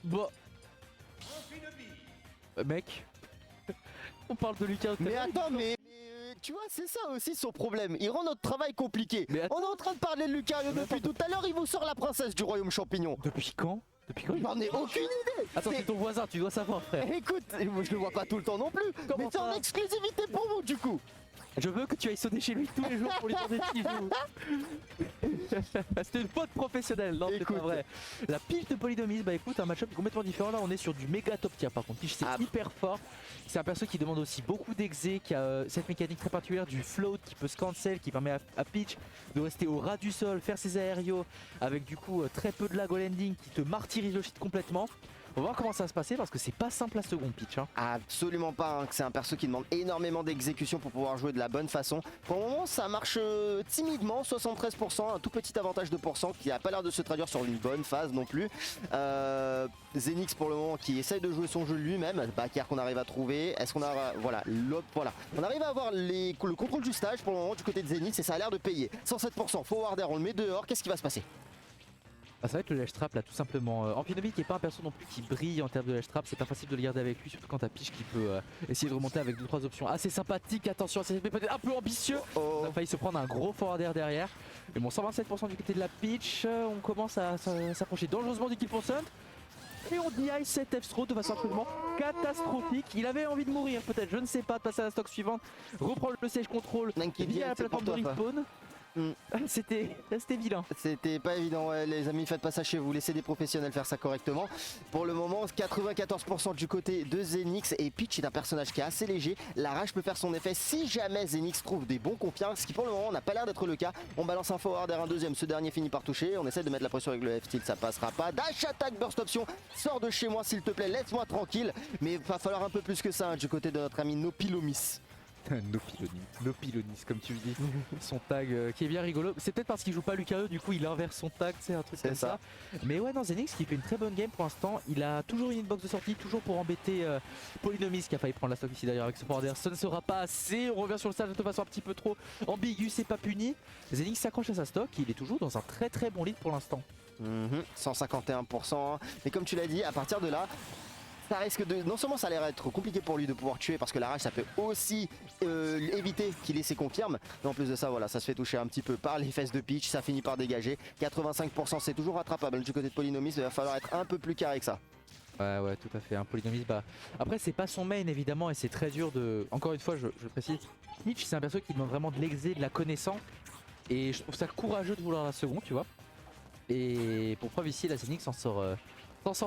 Bon. Mec. On parle de Lucas. Mais attends, mais tu vois, c'est ça aussi son problème. Il rend notre travail compliqué. On est en train de parler de Lucario depuis tout à l'heure, il vous sort la princesse du royaume champignon. Depuis quand? Depuis quand? J'en ai aucune idée. Attends, c'est ton voisin, tu dois savoir, frère. Écoute, je le vois pas tout le temps non plus. Comment mais c'est ça en exclusivité pour vous du coup. Je veux que tu ailles sonner chez lui tous les jours pour lui demander s'il joue. C'était une faute professionnelle, non c'est pas vrai. La pitch de Polynomis, bah écoute, un match-up complètement différent. Là on est sur du méga top tier par contre. Pitch c'est hyper fort. C'est un perso qui demande aussi beaucoup d'exé, qui a cette mécanique très particulière du float qui peut se cancel, qui permet à Pitch de rester au ras du sol, faire ses aérios avec du coup très peu de lag au landing qui te martyrise le shit complètement. On va voir comment ça va se passer parce que c'est pas simple à second pitch. Hein. Absolument pas, hein. C'est un perso qui demande énormément d'exécution pour pouvoir jouer de la bonne façon. Pour le moment ça marche timidement, 73%, un tout petit avantage de pourcent qui a pas l'air de se traduire sur une bonne phase non plus. Zenix pour le moment qui essaye de jouer son jeu lui-même, backer qu'on arrive à trouver. Est-ce qu'on a... Voilà, on arrive à avoir le contrôle du stage pour le moment du côté de Zenix et ça a l'air de payer. 107%, forward air, on le met dehors, qu'est-ce qui va se passer? Ah, ça va être le ledge trap là tout simplement. Amphinomie qui est pas un perso non plus qui brille en termes de ledge trap, c'est pas facile de le garder avec lui, surtout quand t'as Pitch qui peut essayer de remonter avec 2-3 options assez sympathiques. Attention, c'est peut-être un peu ambitieux. On a failli se prendre un gros forward air derrière. Mais bon, 127% du côté de la Pitch, on commence à s'approcher dangereusement du kill pour Sunt. Et on DI cette F-Throw de façon absolument catastrophique. Il avait envie de mourir peut-être, je ne sais pas, de passer à la stock suivante, reprendre le siege control via la plateforme de respawn. C'était vilain. C'était pas évident, ouais, les amis, faites pas ça chez vous, laissez des professionnels faire ça correctement. Pour le moment, 94% du côté de Zenix et Pitch est un personnage qui est assez léger. La rage peut faire son effet si jamais Zenix trouve des bons confiants, ce qui pour le moment n'a pas l'air d'être le cas. On balance un forward et un deuxième, ce dernier finit par toucher. On essaie de mettre la pression avec le F-tilt, ça passera pas. Dash attack, burst option, sors de chez moi s'il te plaît, laisse-moi tranquille. Mais il va falloir un peu plus que ça hein, du côté de notre ami Nopilomis. Nopilonis comme tu le dis. Son tag qui est bien rigolo. C'est peut-être parce qu'il joue pas Lucario, du coup il inverse son tag, c'est un truc comme ça. Mais ouais, non, Zenix qui fait une très bonne game pour l'instant. Il a toujours une hitbox de sortie, toujours pour embêter Polynomis qui a failli prendre la stock ici d'ailleurs avec ce forward air. Ça ne sera pas assez. On revient sur le stage de façon un petit peu trop ambiguë, c'est pas puni. Zenix s'accroche à sa stock. Il est toujours dans un très bon lead pour l'instant. 151%. Hein. Mais comme tu l'as dit, à partir de là, ça risque de... Non seulement ça a l'air être compliqué pour lui de pouvoir tuer parce que la rage ça peut aussi éviter qu'il ait ses confirmes. Mais en plus de ça, voilà, ça se fait toucher un petit peu par les fesses de Pitch, ça finit par dégager. 85% c'est toujours rattrapable du côté de Polynomis, il va falloir être un peu plus carré que ça. Ouais, tout à fait. Un Polynomis, bah... Après, c'est pas son main évidemment et c'est très dur de... Encore une fois, je précise, Pitch c'est un perso qui demande vraiment de l'exé, de la connaissance. Et je trouve ça courageux de vouloir la seconde, tu vois. Et pour preuve ici, la Zenix s'en sort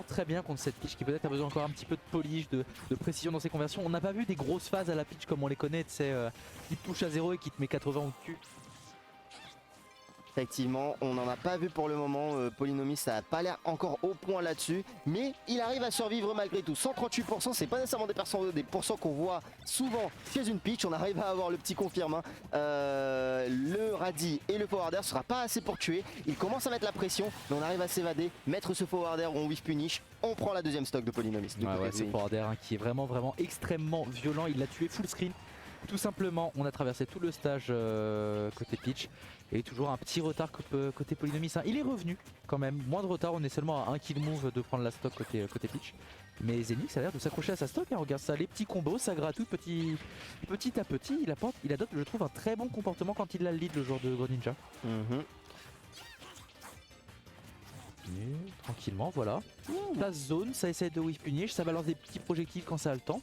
très bien contre cette Pitch qui peut-être a besoin encore un petit peu de polish, de précision dans ses conversions. On n'a pas vu des grosses phases à la Pitch comme on les connaît, tu sais, qui te touche à 0 et qui te met 80 au cul. Effectivement, on n'en a pas vu pour le moment. Polynomis, ça n'a pas l'air encore au point là-dessus. Mais il arrive à survivre malgré tout. 138%, c'est pas nécessairement des pourcents qu'on voit souvent chez une pitch. On arrive à avoir le petit confirme. Hein. Le radis et le forward air ne sera pas assez pour tuer. Il commence à mettre la pression, mais on arrive à s'évader. Mettre ce forward air, on whiff punish. On prend la deuxième stock de Polynomis. Ouais, ce forward air hein, qui est vraiment extrêmement violent. Il l'a tué full screen. Tout simplement, on a traversé tout le stage côté Pitch et toujours un petit retard côté Polynomis. Hein. Il est revenu quand même, moins de retard, on est seulement à 1 kill move de prendre la stock côté Pitch. Mais Zenix a l'air de s'accrocher à sa stock, hein. Regarde ça, les petits combos, ça gratouille petit à petit. Il adopte, je trouve, un très bon comportement quand il a le lead, le joueur de Greninja. Tranquillement, voilà. La zone, ça essaie de whiff punish, ça balance des petits projectiles quand ça a le temps.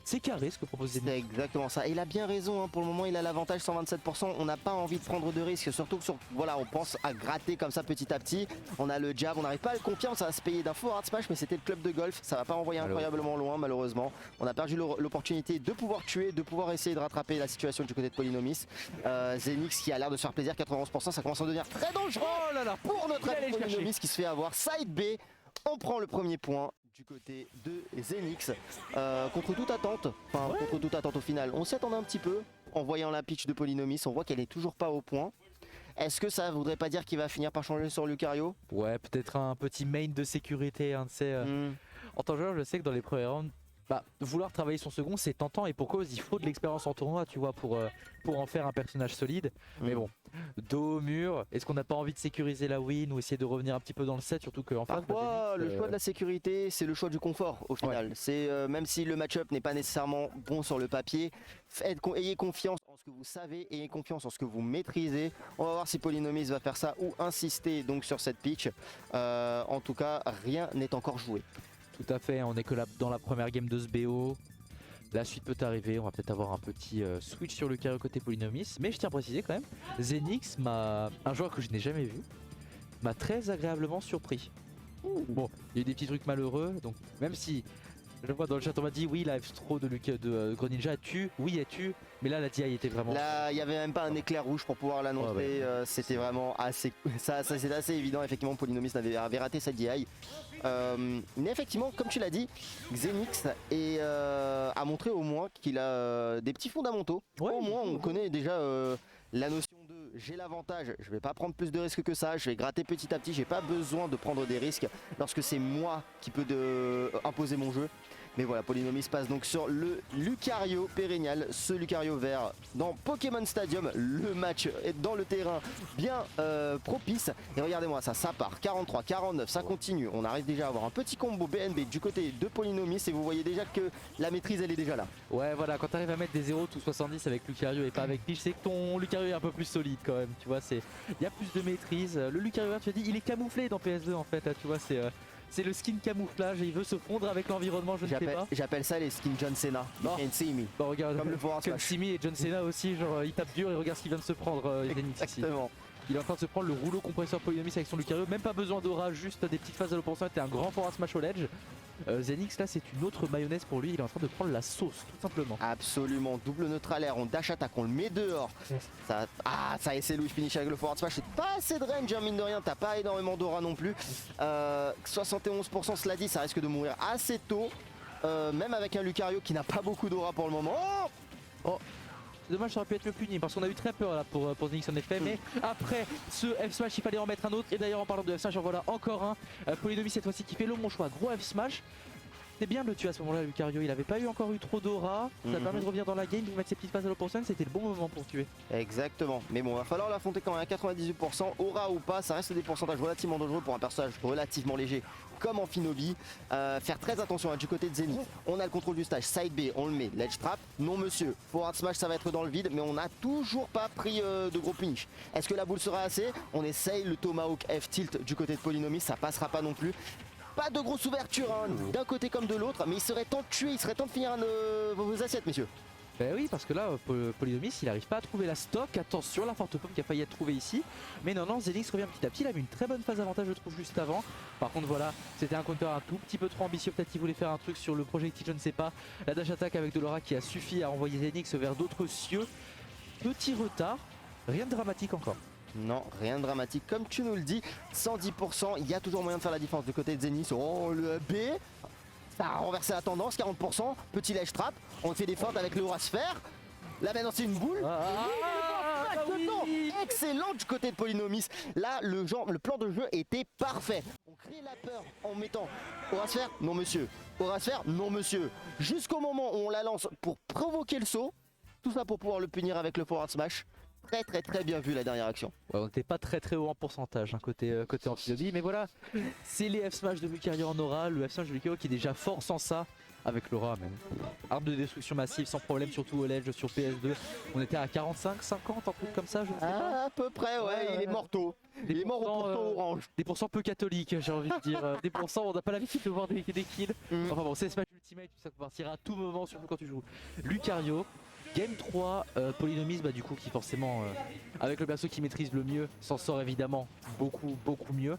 C'est carré ce que propose Zenix. C'est exactement ça. Et il a bien raison, hein. Pour le moment il a l'avantage 127%. On n'a pas envie de prendre de risques, surtout sur, voilà, on pense à gratter comme ça petit à petit. On a le jab, on n'arrive pas à le confier, ça va se payer d'un faux hard smash, mais c'était le club de golf. Ça va pas envoyer incroyablement loin malheureusement. On a perdu l'opportunité de pouvoir tuer, de pouvoir essayer de rattraper la situation du côté de Polynomis. Zenix qui a l'air de se faire plaisir, 91%, ça commence à devenir très dangereux pour notre ami Polynomis qui se fait avoir. Side B, on prend le premier point du côté de Zenix contre toute attente, contre toute attente au final. On s'y attendait un petit peu en voyant la pitch de Polynomis, on voit qu'elle est toujours pas au point. Est-ce que ça voudrait pas dire qu'il va finir par changer sur Lucario? Ouais, peut-être un petit main de sécurité, hein, tu sais. En tant que joueur, je sais que dans les premiers rounds, vouloir travailler son second c'est tentant et pour cause il faut de l'expérience en tournoi tu vois pour en faire un personnage solide. Mais bon, dos au mur, est-ce qu'on n'a pas envie de sécuriser la win ou essayer de revenir un petit peu dans le set, surtout qu'en face parfois le choix de la sécurité c'est le choix du confort au final. C'est même si le match-up n'est pas nécessairement bon sur le papier, ayez confiance en ce que vous savez, ayez confiance en ce que vous maîtrisez. On va voir si Polynomis va faire ça ou insister donc sur cette pitch. En tout cas rien n'est encore joué. Tout à fait, on est que là dans la première game de ce BO. La suite peut arriver, on va peut-être avoir un petit switch sur le carré côté Polynomis. Mais je tiens à préciser quand même, Zenix un joueur que je n'ai jamais vu, m'a très agréablement surpris. Bon, il y a eu des petits trucs malheureux, donc même si je vois dans le chat on m'a dit oui la F-Throw de Greninja tue, oui elle tue, mais là la DI était vraiment... Là il n'y avait même pas un éclair rouge pour pouvoir l'annoncer, c'était vraiment assez... Ça c'était assez évident, effectivement Polynomis avait raté sa DI. Mais effectivement comme tu l'as dit, Xenix a montré au moins qu'il a des petits fondamentaux. Au moins on connaît déjà la notion de j'ai l'avantage, je vais pas prendre plus de risques que ça, je vais gratter petit à petit, j'ai pas besoin de prendre des risques lorsque c'est moi qui peux imposer mon jeu. Mais voilà, Polynomis passe donc sur le Lucario Pérennial, ce Lucario vert dans Pokémon Stadium. Le match est dans le terrain bien propice. Et regardez-moi ça, ça part 43, 49, ça continue. On arrive déjà à avoir un petit combo BNB du côté de Polynomis et vous voyez déjà que la maîtrise elle est déjà là. Ouais voilà, quand tu arrives à mettre des 0 tout 70 avec Lucario et pas avec Peach, c'est que ton Lucario est un peu plus solide quand même. Tu vois, il y a plus de maîtrise. Le Lucario vert, tu as dit, il est camouflé dans PS2 en fait. Tu vois, c'est le skin camouflage et il veut se fondre avec l'environnement, je ne sais pas. J'appelle ça les skins John Cena. And see me. Bah, regarde, comme le Forward comme Simi et John Cena aussi, genre il tape dur et regarde ce qu'il vient de se prendre. Exactement. Il est en train de se prendre le rouleau compresseur Polynomis avec son Lucario, même pas besoin d'aura, juste des petites phases à l'opposant et un grand forward smash au ledge. Zenix là c'est une autre mayonnaise pour lui, il est en train de prendre la sauce tout simplement. Absolument, double neutralaire, on dash attaque, on le met dehors. Ça essaie Louis finish avec le forward smash, c'est pas assez de range mine de rien, t'as pas énormément d'aura non plus. 71% cela dit, ça risque de mourir assez tôt, même avec un Lucario qui n'a pas beaucoup d'aura pour le moment. Oh dommage, ça aurait pu être le puni parce qu'on a eu très peur là pour Zenix en effet, mais après ce F-Smash il fallait en mettre un autre. Et d'ailleurs en parlant de F-Smash, en voilà encore un. Polynomis cette fois-ci qui fait le bon choix, gros F-Smash. C'est bien de le tuer à ce moment-là, Lucario, il avait pas encore eu trop d'aura, ça permet de revenir dans la game, de mettre ses petites phases à l'opposition, c'était le bon moment pour tuer. Exactement, mais bon, va falloir l'affronter quand même à 98%, aura ou pas, ça reste des pourcentages relativement dangereux pour un personnage relativement léger comme Amphinobi. Faire très attention du côté de Zenith, on a le contrôle du stage, side B, on le met, ledge trap, non monsieur, forward smash ça va être dans le vide, mais on n'a toujours pas pris de gros punish. Est-ce que la boule sera assez? On essaye le Tomahawk F tilt du côté de Polynomis, ça passera pas non plus. Pas de grosse ouverture d'un côté comme de l'autre, mais il serait temps de tuer, il serait temps de finir vos assiettes, messieurs. Ben oui, parce que là, Polynomis, il n'arrive pas à trouver la stock. Attention, la forte pomme qui a failli être trouvée ici. Mais non, Zenix revient petit à petit. Il a eu une très bonne phase avantage, je trouve, juste avant. Par contre, voilà, c'était un counter un tout petit peu trop ambitieux. Peut-être qu'il voulait faire un truc sur le projectile, je ne sais pas. La dash attack avec de l'aura qui a suffi à envoyer Zenix vers d'autres cieux. Petit retard, rien de dramatique encore. Non, rien de dramatique. Comme tu nous le dis, 110%, il y a toujours moyen de faire la différence du côté de Zenith. Oh, le B, ça a renversé la tendance, 40%. Petit ledge trap, on fait des feintes avec le aura sphère. Là maintenant c'est une boule. Oui. Excellent du côté de Polynomis. Là le plan de jeu était parfait. On crée la peur en mettant aura sphère, non monsieur. Aura sphère, non monsieur. Jusqu'au moment où on la lance pour provoquer le saut. Tout ça pour pouvoir le punir avec le forward smash. Très bien vu la dernière action. Ouais, on n'était pas très haut en pourcentage côté Amphinobi, mais voilà, c'est les F-Smash de Lucario en aura, le F-Smash de Lucario qui est déjà fort sans ça, avec l'aura même. Arme de destruction massive sans problème, surtout au ledge sur PS2. On était à 45, 50, un truc comme ça, je ne sais pas. À peu près, ouais, il est morto. Il est mort au pourcent orange. Des pourcents peu catholiques, j'ai envie de dire. Des pourcents, on n'a pas l'habitude de voir des kills. Enfin bon, c'est Smash Ultimate, ça peut partir à tout moment, surtout quand tu joues Lucario. Game 3, Polynomis du coup qui forcément avec le perso qui maîtrise le mieux s'en sort évidemment beaucoup mieux.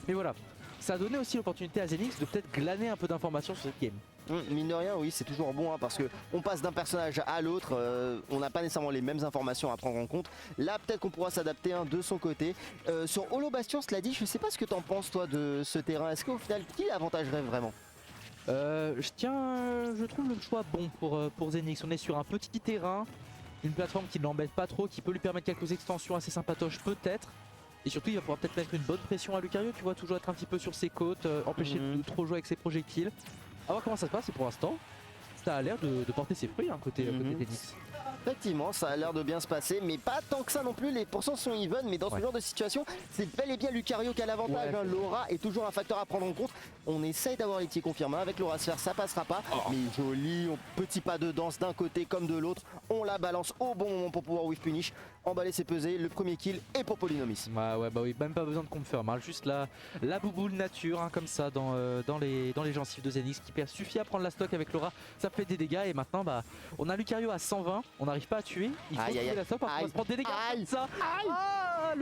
Mais voilà, ça a donné aussi l'opportunité à Zenix de peut-être glaner un peu d'informations sur cette game. Mine de rien oui c'est toujours bon parce que on passe d'un personnage à l'autre, on n'a pas nécessairement les mêmes informations à prendre en compte. Là peut-être qu'on pourra s'adapter de son côté. Sur Holo Bastion cela dit, je sais pas ce que t'en penses toi de ce terrain, est-ce qu'au final qui avantagerait vraiment? Je trouve le choix bon pour Zenix. On est sur un petit terrain, une plateforme qui ne l'embête pas trop, qui peut lui permettre quelques extensions assez sympatoches peut-être. Et surtout il va pouvoir peut-être mettre une bonne pression à Lucario, tu vois, toujours être un petit peu sur ses côtes, empêcher de trop jouer avec ses projectiles. A voir comment ça se passe, et pour l'instant, ça a l'air de porter ses fruits, hein, côté Zenix. Effectivement, ça a l'air de bien se passer, mais pas tant que ça non plus. Les pourcents sont even, mais dans ce genre de situation, c'est bel et bien Lucario qui a l'avantage. Ouais. Laura est toujours un facteur à prendre en compte. On essaye d'avoir les tirs confirmés avec Laura Sphère, ça passera pas. Mais joli, petit pas de danse d'un côté comme de l'autre. On la balance au bon moment pour pouvoir whiff punish. Emballer, c'est peser. Le premier kill est pour Polynomis. Bah oui, même pas besoin de confirm, hein, juste la bouboule nature, hein, comme ça, dans les gencives de Zenix, qui suffit à prendre la stock avec Laura, ça fait des dégâts, et maintenant, bah, on a Lucario à 120, on n'arrive pas à tuer, il faut tuer la stock, parce qu'on va se prendre des dégâts comme ça. Ah,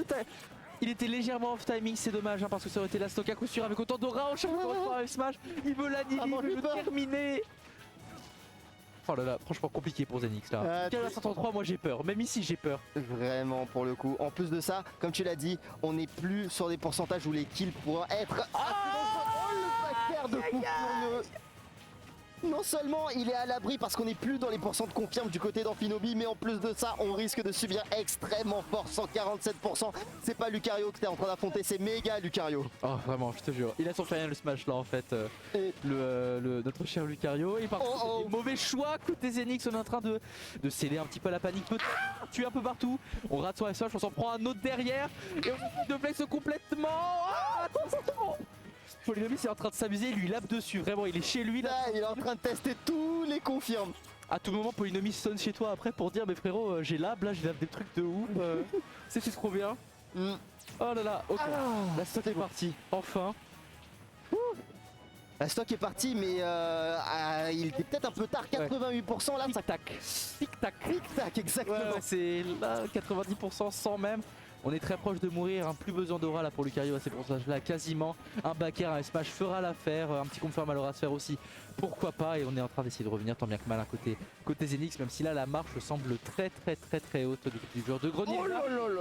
il était légèrement off timing, c'est dommage, hein, parce que ça aurait été la stock à coup sûr avec autant d'aura, avec Smash, il veut l'annihiler, il veut terminer. Oh là là, franchement compliqué pour Zenix là. Lucario à 133, moi j'ai peur, même ici j'ai peur. Vraiment pour le coup. En plus de ça, comme tu l'as dit, on n'est plus sur des pourcentages où les kills pourraient être assez dangereux. Oh, le backer de coup furieux. Non seulement il est à l'abri parce qu'on n'est plus dans les pourcents de confirme du côté d'Amphinobi, mais en plus de ça, on risque de subir extrêmement fort, 147%. C'est pas Lucario que t'es en train d'affronter, c'est méga Lucario. Oh vraiment, je te jure. Il a son rien le smash là en fait, notre cher Lucario. Et par contre, mauvais choix côté Zenix, on est en train de céder un petit peu la panique, peut tuer un peu partout. On rate son smash, on s'en prend un autre derrière. Et on de flex complètement. Ah, attention! Polynomis est en train de s'amuser, lui lap dessus, vraiment il est chez lui là. Il est en train de tester tous les confirmes. À tout moment Polynomis sonne chez toi après pour dire mais frérot j'ai lab là, j'ai lab des trucs de ouf. C'était trop bien. Oh là là, ok. La stock est partie, enfin. La stock est partie mais il était peut-être un peu tard, 88% là. Tic-tac, tic-tac, Tic-tac, exactement. Ouais, c'est là 90% sans même. On est très proche de mourir, hein. Plus besoin d'aura là pour Lucario à ces pourcentages là, quasiment. Un backer, un smash fera l'affaire, un petit confirm à Laura Sphère aussi, pourquoi pas. Et on est en train d'essayer de revenir tant bien que mal à côté Zenix, même si là la marche semble très haute du joueur de grenier.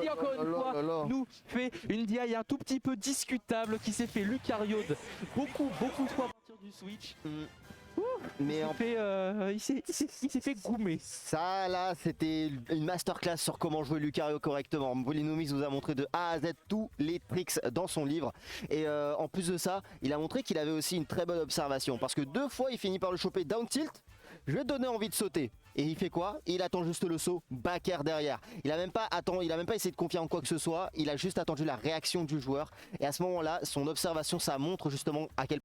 Et encore une fois, nous fait une DI un tout petit peu discutable qui s'est fait Lucario de beaucoup de fois à partir du Switch. Mais il s'est fait goumer. Ça là c'était une masterclass sur comment jouer Lucario correctement. Polynomis vous a montré de A à Z tous les tricks dans son livre. Et en plus de ça, il a montré qu'il avait aussi une très bonne observation. Parce que 2 fois il finit par le choper down tilt. Je vais te donner envie de sauter. Et il fait quoi? Il attend juste le saut, backer derrière. Il a même pas essayé de confirmer quoi que ce soit. Il a juste attendu la réaction du joueur. Et à ce moment-là, son observation, ça montre justement à quel